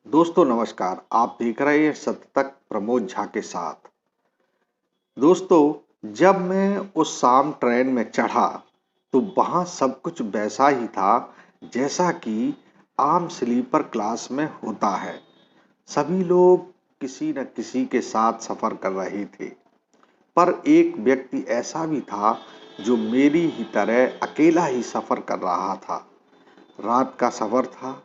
दोस्तों नमस्कार। आप देख रहे हैं सत्य तक प्रमोद झा के साथ। दोस्तों, जब मैं उस शाम ट्रेन में चढ़ा तो वहां सब कुछ वैसा ही था जैसा कि आम स्लीपर क्लास में होता है। सभी लोग किसी न किसी के साथ सफर कर रहे थे, पर एक व्यक्ति ऐसा भी था जो मेरी ही तरह अकेला ही सफर कर रहा था। रात का सफर था।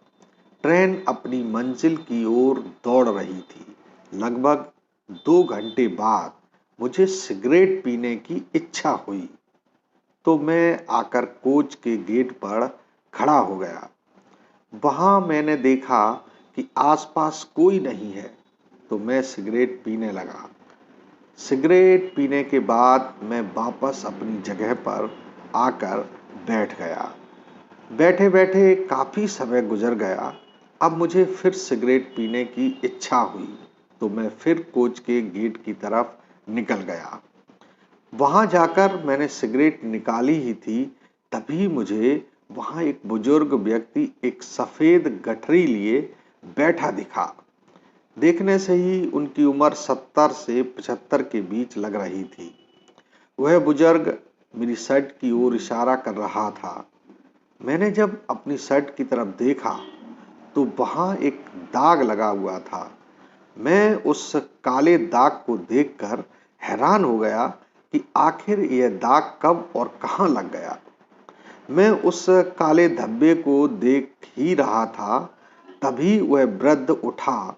ट्रेन अपनी मंजिल की ओर दौड़ रही थी। लगभग 2 घंटे बाद मुझे सिगरेट पीने की इच्छा हुई, तो मैं आकर कोच के गेट पर खड़ा हो गया। वहां मैंने देखा कि आसपास कोई नहीं है, तो मैं सिगरेट पीने लगा। सिगरेट पीने के बाद मैं वापस अपनी जगह पर आकर बैठ गया। बैठे बैठे काफी समय गुजर गया। अब मुझे फिर सिगरेट पीने की इच्छा हुई, तो मैं फिर कोच के गेट की तरफ निकल गया। वहां जाकर मैंने सिगरेट निकाली ही थी, तभी मुझे वहां एक बुजुर्ग व्यक्ति एक सफेद गठरी लिए बैठा दिखा। देखने से ही उनकी उम्र 70 से 75 के बीच लग रही थी। वह बुजुर्ग मेरी शर्ट की ओर इशारा कर रहा था। मैंने जब अपनी शर्ट की तरफ देखा तो वहां एक दाग लगा हुआ था। मैं उस काले दाग को देखकर हैरान हो गया कि आखिर यह दाग कब और कहां लग गया। मैं उस काले धब्बे को देख ही रहा था, तभी वह वृद्ध उठा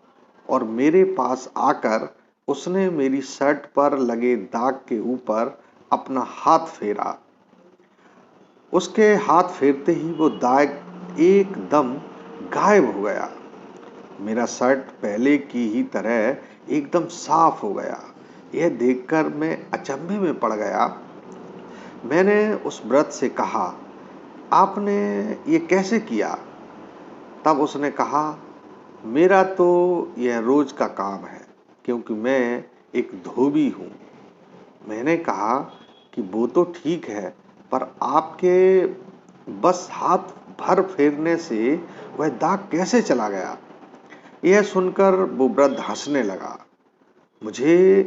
और मेरे पास आकर उसने मेरी शर्ट पर लगे दाग के ऊपर अपना हाथ फेरा। उसके हाथ फेरते ही वो दाग एकदम गायब हो गया। मेरा शर्ट पहले की ही तरह एकदम साफ हो गया। यह देखकर मैं अचंभे में पड़ गया। मैंने उस वृद्ध से कहा, आपने ये कैसे किया? तब उसने कहा, मेरा तो यह रोज का काम है, क्योंकि मैं एक धोबी हूँ। मैंने कहा कि वो तो ठीक है, पर आपके बस हाथ भर फेरने से वह दाग कैसे चला गया? यह सुनकर वो वृद्ध हंसने लगा। मुझे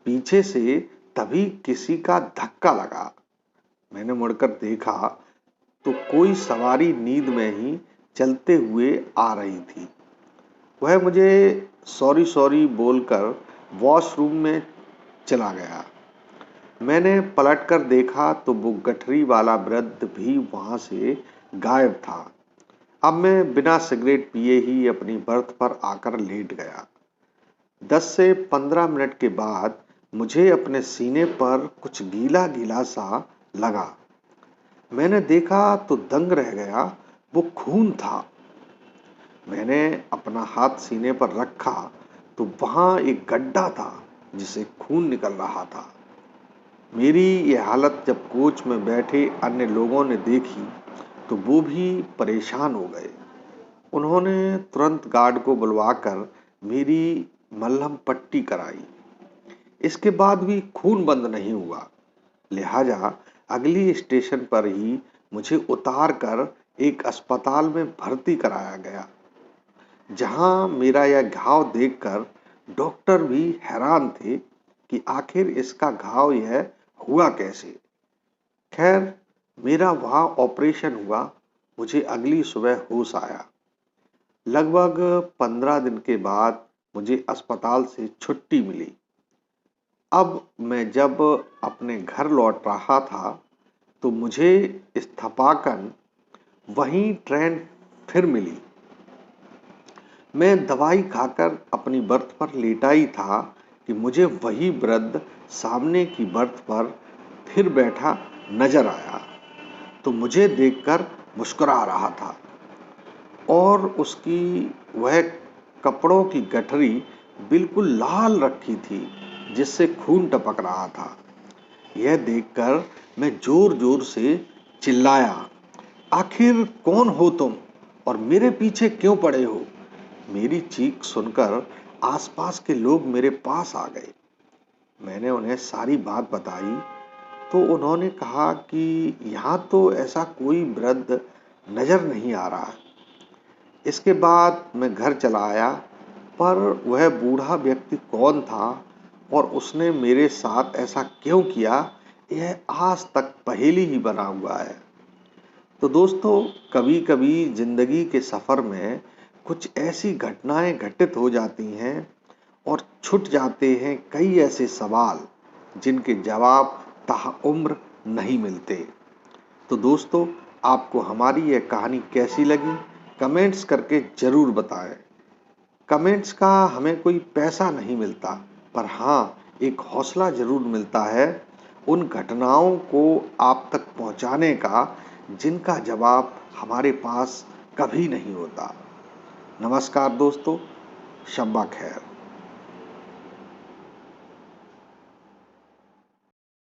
पीछे से तभी किसी का धक्का लगा। मैंने मुड़कर देखा तो कोई सवारी नींद में ही चलते हुए आ रही थी। वह मुझे सॉरी सॉरी बोलकर वॉशरूम में चला गया। मैंने पलटकर देखा तो वो गठरी वाला वृद्ध भी वहां से गायब था। अब मैं बिना सिगरेट पिए ही अपनी बर्थ पर आकर लेट गया। 10 से 15 मिनट के बाद मुझे अपने सीने पर कुछ गीला गीला सा लगा। मैंने देखा तो दंग रह गया। वो खून था। मैंने अपना हाथ सीने पर रखा तो वहां एक गड्ढा था जिसे खून निकल रहा था। मेरी यह हालत जब कोच में बैठे अन्य लोगों ने देखी तो वो भी परेशान हो गए। उन्होंने तुरंत गार्ड को बुलवाकर मेरी मलहम पट्टी कराई। इसके बाद भी खून बंद नहीं हुआ, लिहाजा अगली स्टेशन पर ही मुझे उतार कर एक अस्पताल में भर्ती कराया गया, जहां मेरा यह घाव देखकर डॉक्टर भी हैरान थे कि आखिर इसका घाव यह हुआ कैसे। खैर, मेरा वहां ऑपरेशन हुआ। मुझे अगली सुबह होश आया। लगभग 15 दिन के बाद मुझे अस्पताल से छुट्टी मिली। अब मैं जब अपने घर लौट रहा था तो मुझे इत्तेफाकन वहीं ट्रेन फिर मिली। मैं दवाई खाकर अपनी बर्थ पर लेटा ही था कि मुझे वही वृद्ध सामने की बर्थ पर फिर बैठा नजर आया। तो मुझे देखकर मुस्कुरा रहा था और उसकी वह कपड़ों की गठरी बिल्कुल लाल रखी थी, जिससे खून टपक रहा था। यह देखकर मैं जोर जोर से चिल्लाया, आखिर कौन हो तुम और मेरे पीछे क्यों पड़े हो? मेरी चीख सुनकर आसपास के लोग मेरे पास आ गए। मैंने उन्हें सारी बात बताई तो उन्होंने कहा कि यहाँ तो ऐसा कोई वृद्ध नजर नहीं आ रहा। इसके बाद मैं घर चला आया, पर वह बूढ़ा व्यक्ति कौन था और उसने मेरे साथ ऐसा क्यों किया, यह आज तक पहेली ही बना हुआ है। तो दोस्तों, कभी कभी जिंदगी के सफर में कुछ ऐसी घटनाएं घटित हो जाती हैं और छूट जाते हैं कई ऐसे सवाल जिनके जवाब ताउम्र नहीं मिलते। तो दोस्तों, आपको हमारी यह कहानी कैसी लगी, कमेंट्स करके जरूर बताएं। कमेंट्स का हमें कोई पैसा नहीं मिलता, पर हाँ, एक हौसला जरूर मिलता है उन घटनाओं को आप तक पहुंचाने का जिनका जवाब हमारे पास कभी नहीं होता। नमस्कार दोस्तों, शब्बा खैर।